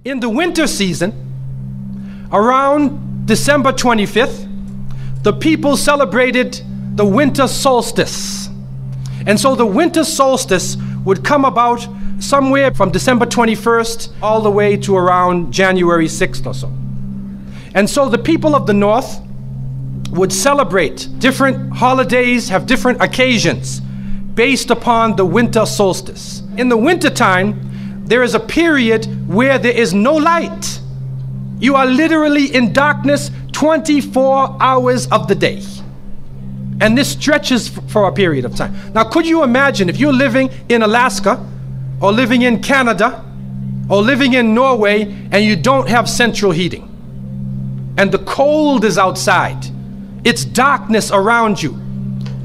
In the winter season, around December 25th, the people celebrated the winter solstice. And so the winter solstice would come about somewhere from December 21st all the way to around January 6th or so. And so the people of the north would celebrate different holidays, have different occasions based upon the winter solstice. In the winter time, there is a period where there is no light. You are literally in darkness 24 hours of the day. And this stretches for a period of time. Now, could you imagine if you're living in Alaska or living in Canada or living in Norway and you don't have central heating and the cold is outside, it's darkness around you,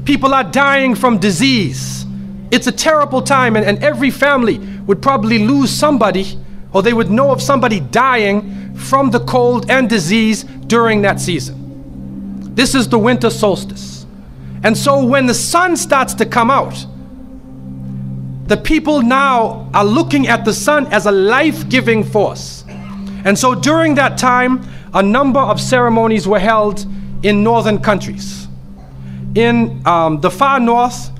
people are dying from disease. It's a terrible time, and every family would probably lose somebody, or they would know of somebody dying from the cold and disease during that season. This is the winter solstice. And so when the sun starts to come out, the people now are looking at the sun as a life-giving force. And so during that time, a number of ceremonies were held in northern countries. In the far north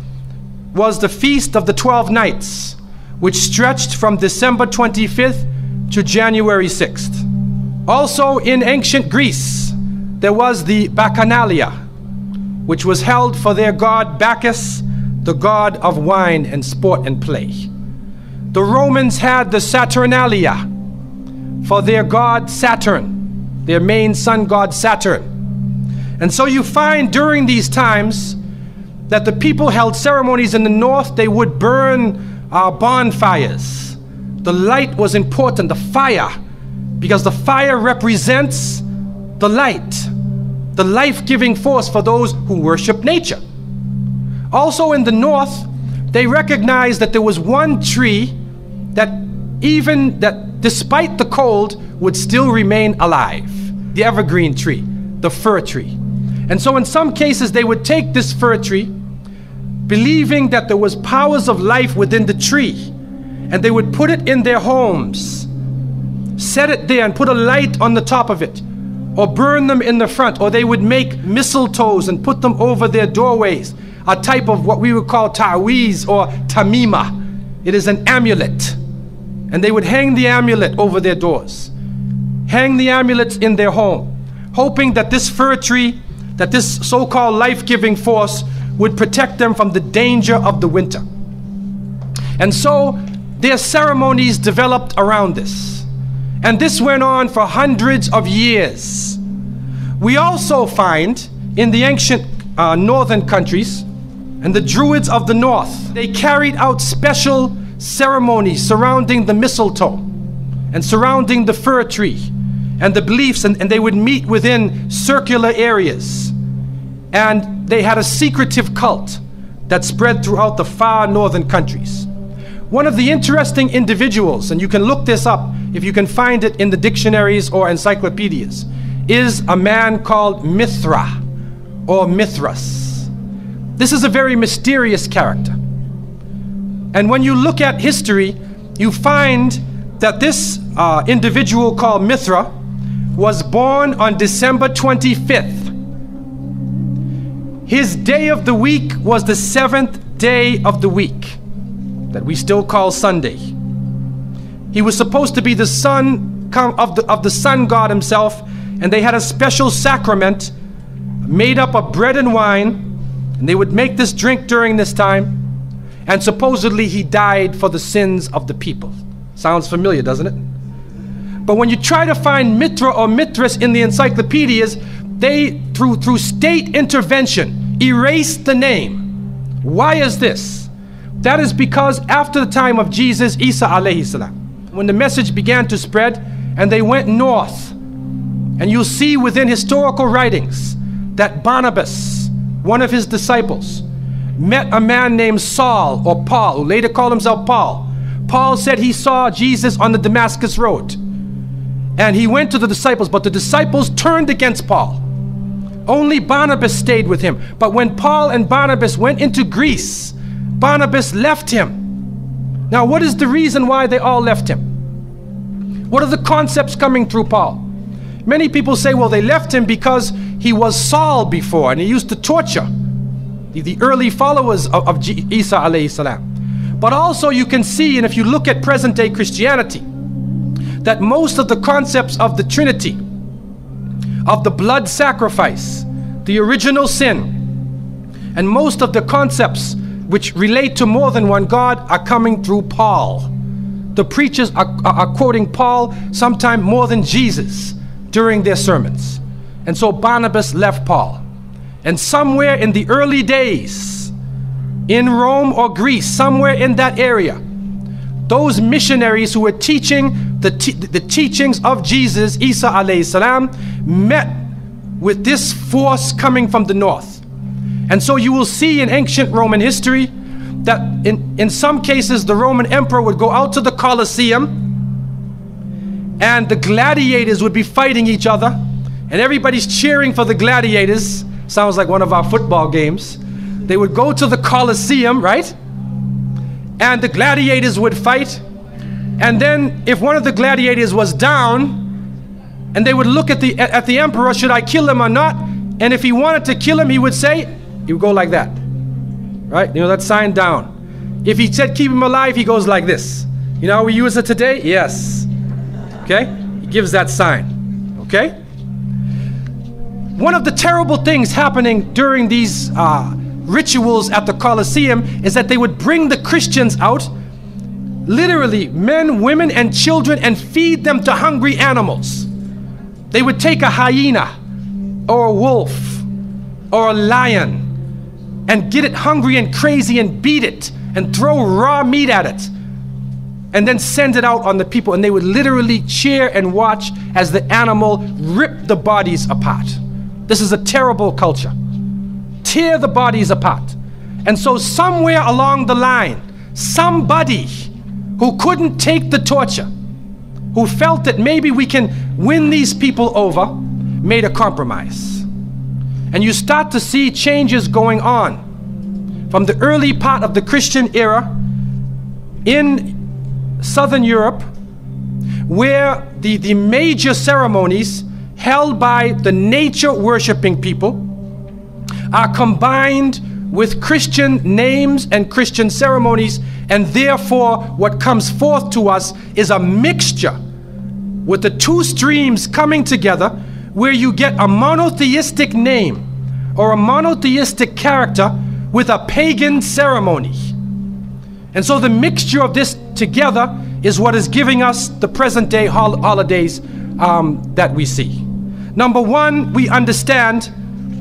was the Feast of the 12 Nights, which stretched from December 25th to January 6th. Also in ancient Greece, there was the Bacchanalia, which was held for their god Bacchus, the god of wine and sport and play. The Romans had the Saturnalia for their god Saturn, their main sun god Saturn. And so you find during these times that the people held ceremonies in the north. They would burn bonfires. The light was important, the fire, because the fire represents the light, the life-giving force for those who worship nature. Also in the north, they recognized that there was one tree that despite the cold would still remain alive, the evergreen tree, the fir tree. And so in some cases they would take this fir tree, believing that there was powers of life within the tree, and they would put it in their homes, set it there and put a light on the top of it, or burn them in the front, or they would make mistletoes and put them over their doorways, a type of what we would call ta'weez or tamima. It is an amulet, and they would hang the amulet over their doors, hang the amulets in their home, hoping that this fir tree, that this so-called life-giving force would protect them from the danger of the winter. And so their ceremonies developed around this. And this went on for hundreds of years. We also find in the ancient northern countries, and the Druids of the north, they carried out special ceremonies surrounding the mistletoe and surrounding the fir tree and the beliefs, and they would meet within circular areas. And they had a secretive cult that spread throughout the far northern countries. One of the interesting individuals, and you can look this up if you can find it in the dictionaries or encyclopedias, is a man called Mithra or Mithras. This is a very mysterious character. And when you look at history, you find that this individual called Mithra was born on December 25th. His day of the week was the 7th day of the week, that we still call Sunday. He was supposed to be the son of the sun god himself, and they had a special sacrament made up of bread and wine, and they would make this drink during this time, and supposedly he died for the sins of the people. Sounds familiar, doesn't it? But when you try to find Mithra or Mithras in the encyclopedias, they, through state intervention, erased the name. Why is this? That is because after the time of Jesus, Isa alayhi salam, when the message began to spread and they went north, and you'll see within historical writings that Barnabas, one of his disciples, met a man named Saul or Paul, who later called himself Paul. Paul said he saw Jesus on the Damascus road, and he went to the disciples, but the disciples turned against Paul. Only Barnabas stayed with him. But when Paul and Barnabas went into Greece, Barnabas left him. Now, what is the reason why they all left him? What are the concepts coming through Paul? Many people say, well, they left him because he was Saul before and he used to torture the early followers of Isa alayhi salam. But also you can see, and if you look at present day Christianity, that most of the concepts of the Trinity, of the blood sacrifice, the original sin, and most of the concepts which relate to more than one God are coming through Paul. The preachers are quoting Paul sometime more than Jesus during their sermons. And so Barnabas left Paul. And somewhere in the early days, in Rome or Greece, somewhere in that area, those missionaries who were teaching the teachings of Jesus, Isa alayhi salam, met with this force coming from the north. And so you will see in ancient Roman history that in some cases the Roman emperor would go out to the Colosseum and the gladiators would be fighting each other and everybody's cheering for the gladiators. Sounds like one of our football games. They would go to the Colosseum, right? And the gladiators would fight. And then if one of the gladiators was down, and they would look at the emperor, should I kill him or not? And if he wanted to kill him, he would say, he would go like that, right? You know, that sign down. If he said keep him alive, he goes like this. You know how we use it today? Yes. Okay? He gives that sign. Okay? One of the terrible things happening during these rituals at the Colosseum is that they would bring the Christians out, literally men, women, and children, and feed them to hungry animals. They would take a hyena or a wolf or a lion and get it hungry and crazy and beat it and throw raw meat at it and then send it out on the people, and they would literally cheer and watch as the animal ripped the bodies apart. This is a terrible culture. Tear the bodies apart. And so somewhere along the line, somebody who couldn't take the torture, who felt that maybe we can win these people over, made a compromise. And you start to see changes going on from the early part of the Christian era in Southern Europe, where the major ceremonies held by the nature worshiping people are combined with Christian names and Christian ceremonies, and therefore what comes forth to us is a mixture with the two streams coming together, where you get a monotheistic name or a monotheistic character with a pagan ceremony. And so the mixture of this together is what is giving us the present day holidays that we see. Number one, we understand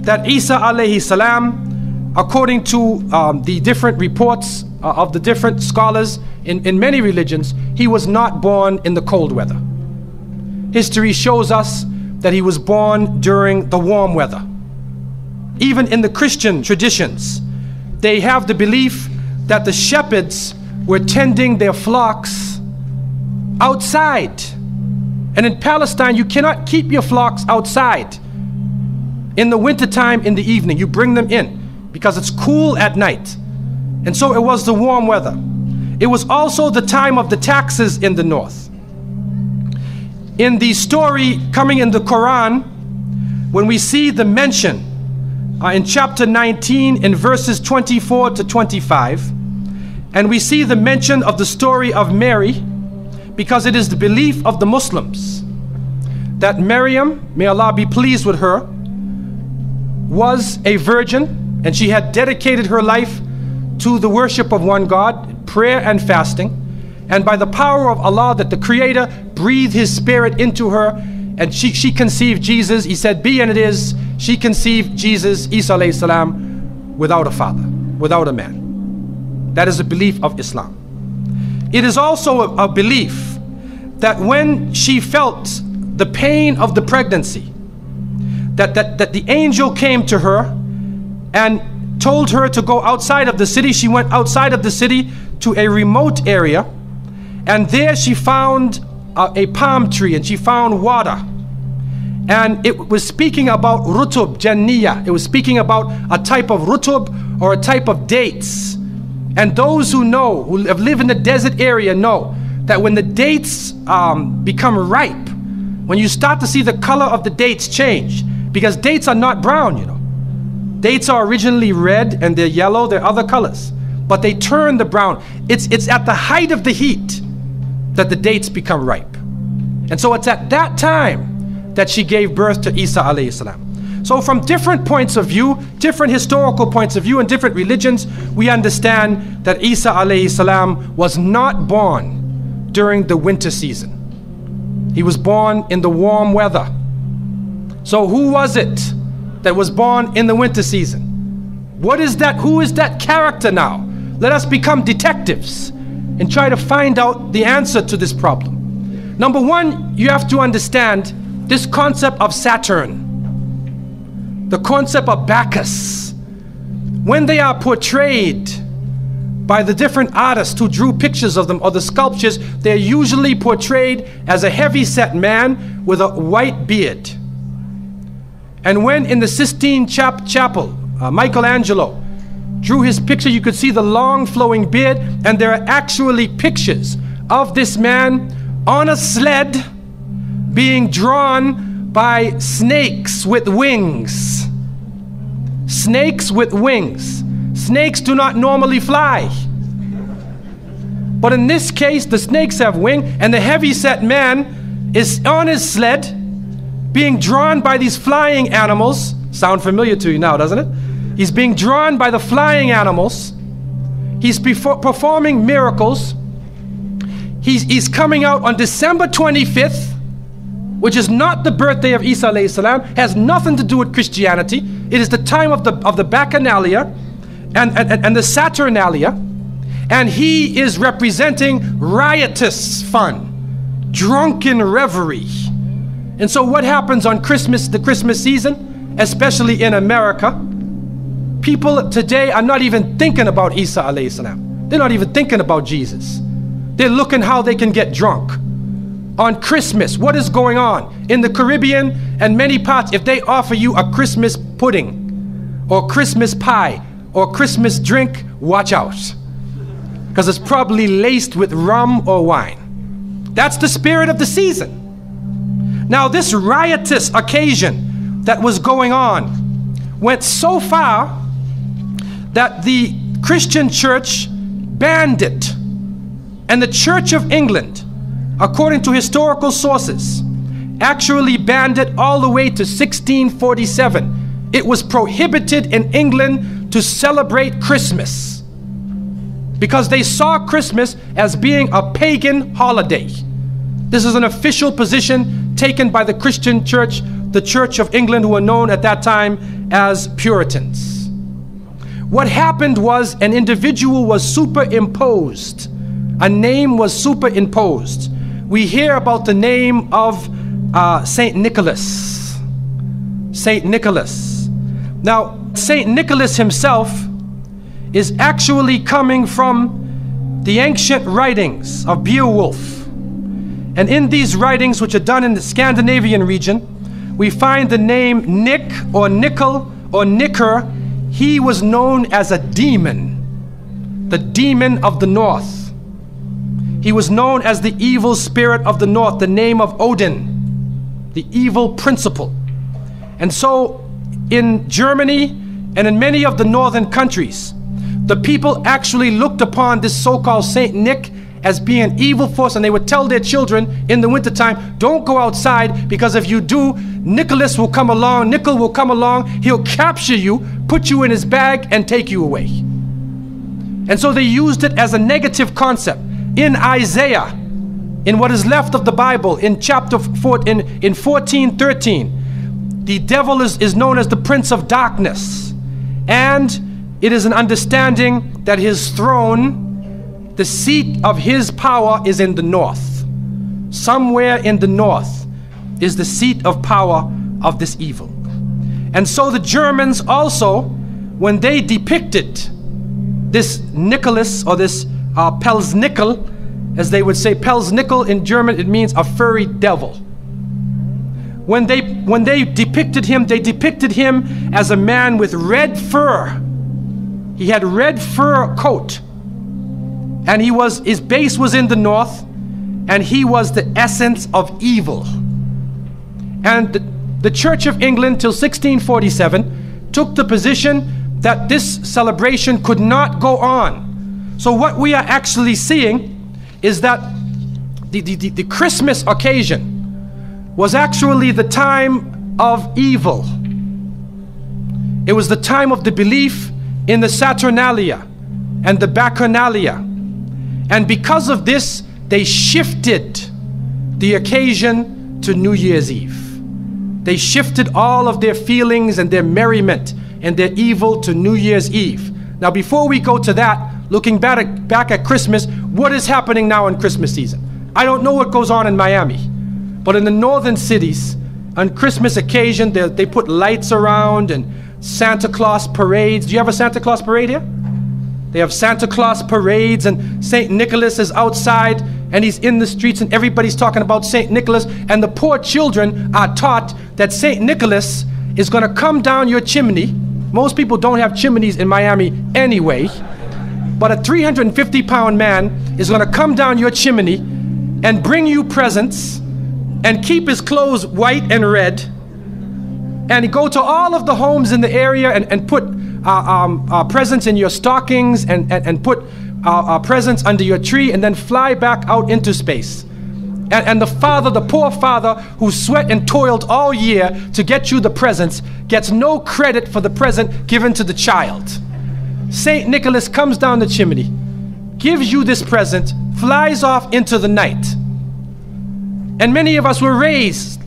that Isa alayhi salam, according to the different reports of the different scholars in many religions, he was not born in the cold weather. History shows us that he was born during the warm weather. Even in the Christian traditions, they have the belief that the shepherds were tending their flocks outside. And in Palestine, you cannot keep your flocks outside in the wintertime in the evening. You bring them in because it's cool at night. And so it was the warm weather. It was also the time of the taxes in the north. In the story coming in the Qur'an, when we see the mention in chapter 19 in verses 24 to 25, and we see the mention of the story of Mary, because it is the belief of the Muslims that Maryam, may Allah be pleased with her, was a virgin, and she had dedicated her life to the worship of one God, prayer and fasting, and by the power of Allah, that the Creator breathed His Spirit into her, and she conceived Jesus. He said, be, and it is. She conceived Jesus, Isa alayhi salam, without a father, without a man. That is a belief of Islam. It is also a belief that when she felt the pain of the pregnancy, that the angel came to her and told her to go outside of the city. She went outside of the city to a remote area, and there she found a palm tree, and she found water. And it was speaking about rutub, janniya. It was speaking about a type of rutub, or a type of dates. And those who know, who have lived in the desert area, know that when the dates become ripe, when you start to see the color of the dates change, because dates are not brown, you know. Dates are originally red and they're yellow, they're other colors, but they turn the brown. It's at the height of the heat that the dates become ripe. And so it's at that time that she gave birth to Isa alayhi salam. So from different points of view, different historical points of view and different religions, we understand that Isa alayhi salam was not born during the winter season. He was born in the warm weather. So who was it that was born in the winter season? What is that? Who is that character now? Let us become detectives and try to find out the answer to this problem. Number one, you have to understand this concept of Saturn, the concept of Bacchus. When they are portrayed by the different artists who drew pictures of them or the sculptures, they're usually portrayed as a heavy-set man with a white beard. And when in the Sistine Chapel, Michelangelo drew his picture, you could see the long flowing beard, and there are actually pictures of this man on a sled being drawn by snakes with wings. Snakes with wings. Snakes do not normally fly. But in this case, the snakes have wings, and the heavy-set man is on his sled being drawn by these flying animals. Sound familiar to you now, doesn't it? He's being drawn by the flying animals. He's performing miracles. He's coming out on December 25th, which is not the birthday of Isa alayhi salam, has nothing to do with Christianity. It is the time of the Bacchanalia and the Saturnalia, and he is representing riotous fun, drunken revelry. And so what happens on Christmas, the Christmas season, especially in America, people today are not even thinking about Isa alayhi salam. They're not even thinking about Jesus. They're looking how they can get drunk. On Christmas, what is going on? In the Caribbean and many parts, if they offer you a Christmas pudding or Christmas pie or Christmas drink, watch out. Because it's probably laced with rum or wine. That's the spirit of the season. Now this riotous occasion that was going on went so far that the Christian church banned it. And the Church of England, according to historical sources, actually banned it all the way to 1647. It was prohibited in England to celebrate Christmas because they saw Christmas as being a pagan holiday. This is an official position taken by the Christian church, the Church of England, who were known at that time as Puritans. What happened was an individual was superimposed. A name was superimposed. We hear about the name of Saint Nicholas. Saint Nicholas. Now, Saint Nicholas himself is actually coming from the ancient writings of Beowulf. And in these writings, which are done in the Scandinavian region, we find the name Nick or Nickel or Nicker. He was known as a demon, the demon of the north. He was known as the evil spirit of the north, the name of Odin, the evil principle. And so in Germany and in many of the northern countries, the people actually looked upon this so-called Saint Nick as being an evil force, and they would tell their children in the wintertime, don't go outside, because if you do, Nicholas will come along, Nickel will come along, he'll capture you, put you in his bag, and take you away. And so they used it as a negative concept. In Isaiah, in what is left of the Bible, in chapter 4, in 14:13, the devil is known as the prince of darkness, and it is an understanding that his throne, the seat of his power, is in the north. Somewhere in the north is the seat of power of this evil. And so the Germans also, when they depicted this Nicholas, or this Pelsnickel, as they would say, Pelsnickel in German, it means a furry devil. When they depicted him, they depicted him as a man with red fur. He had red fur coat, and his base was in the north, and he was the essence of evil. And the Church of England till 1647 took the position that this celebration could not go on. So what we are actually seeing is that the Christmas occasion was actually the time of evil. It was the time of the belief in the Saturnalia and the Bacchanalia. And because of this, they shifted the occasion to New Year's Eve. They shifted all of their feelings and their merriment and their evil to New Year's Eve. Now, before we go to that, looking back at Christmas, what is happening now in Christmas season? I don't know what goes on in Miami, but in the northern cities, on Christmas occasion, they put lights around and Santa Claus parades. Do you have a Santa Claus parade here? They have Santa Claus parades, and St. Nicholas is outside and he's in the streets and everybody's talking about St. Nicholas, and the poor children are taught that St. Nicholas is going to come down your chimney. Most people don't have chimneys in Miami anyway, but a 350-pound man is going to come down your chimney and bring you presents and keep his clothes white and red, and go to all of the homes in the area and put presents in your stockings and put presents under your tree, and then fly back out into space. And the father, the poor father who sweat and toiled all year to get you the presents, gets no credit for the present given to the child. St. Nicholas comes down the chimney, gives you this present, flies off into the night. And many of us were raised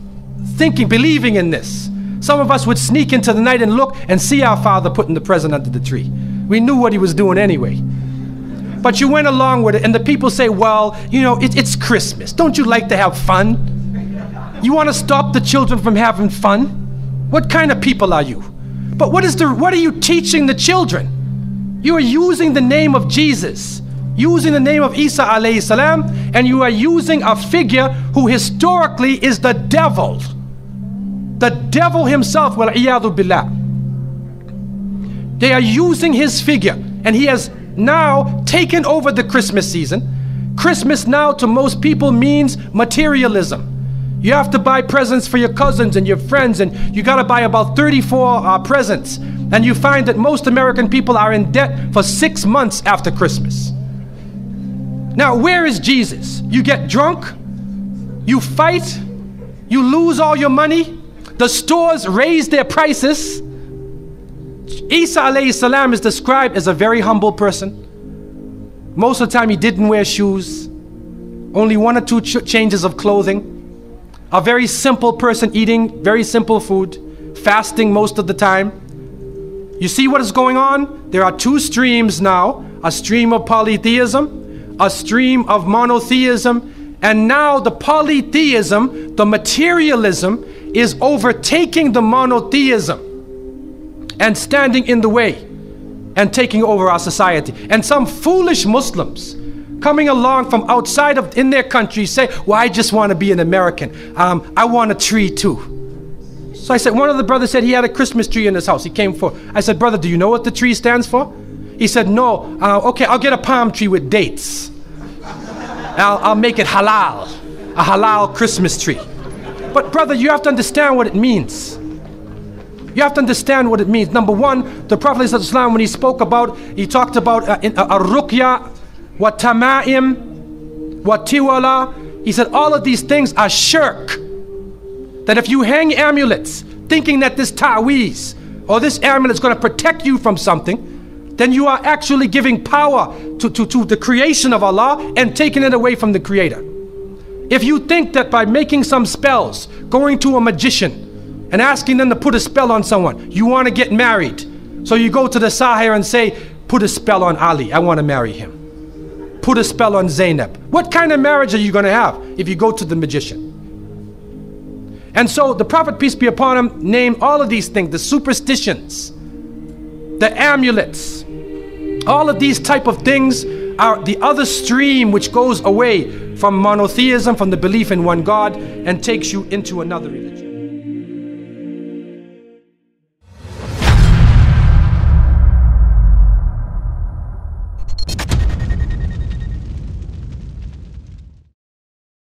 thinking, believing in this. Some of us would sneak into the night and look and see our father putting the present under the tree. We knew what he was doing anyway. But you went along with it, and the people say, well, you know, it's Christmas. Don't you like to have fun? You want to stop the children from having fun? What kind of people are you? But what are you teaching the children? You are using the name of Jesus, using the name of Isa alayhi salam, and you are using a figure who historically is the devil. The devil himself, wal-iyadhu billah. They are using his figure, and he has now taken over the Christmas season. Christmas now to most people means materialism. You have to buy presents for your cousins and your friends, and you got to buy about 34 presents. And you find that most American people are in debt for 6 months after Christmas. Now, where is Jesus? You get drunk, you fight, you lose all your money, the stores raise their prices. Isa alayhi salam is described as a very humble person. Most of the time he didn't wear shoes, only 1 or 2 changes of clothing. A very simple person, eating very simple food, fasting most of the time. You see what is going on? There are 2 streams now, a stream of polytheism, a stream of monotheism, and now the polytheism, the materialism, is overtaking the monotheism and standing in the way and taking over our society. And some foolish Muslims coming along from outside of in their country say, well, I just want to be an American. I want a tree too. So I said, one of the brothers said he had a Christmas tree in his house. He came for. I said, brother, do you know what the tree stands for? He said, no. Okay, I'll get a palm tree with dates. I'll make it halal, a halal Christmas tree. But brother, you have to understand what it means. You have to understand what it means. Number one, the Prophet ﷺ, when he spoke about, he talked about ar-ruqya, wa tama'im, wa tiwala. He said all of these things are shirk. That if you hang amulets thinking that this ta'weez or this amulet is going to protect you from something, then you are actually giving power to the creation of Allah and taking it away from the Creator. If you think that by making some spells, going to a magician and asking them to put a spell on someone, you want to get married, so you go to the Sahir and say, put a spell on Ali, I want to marry him. Put a spell on Zainab. What kind of marriage are you going to have if you go to the magician? And so the Prophet, peace be upon him, named all of these things, the superstitions, the amulets, all of these type of things are the other stream which goes away from monotheism, from the belief in one God, and takes you into another religion.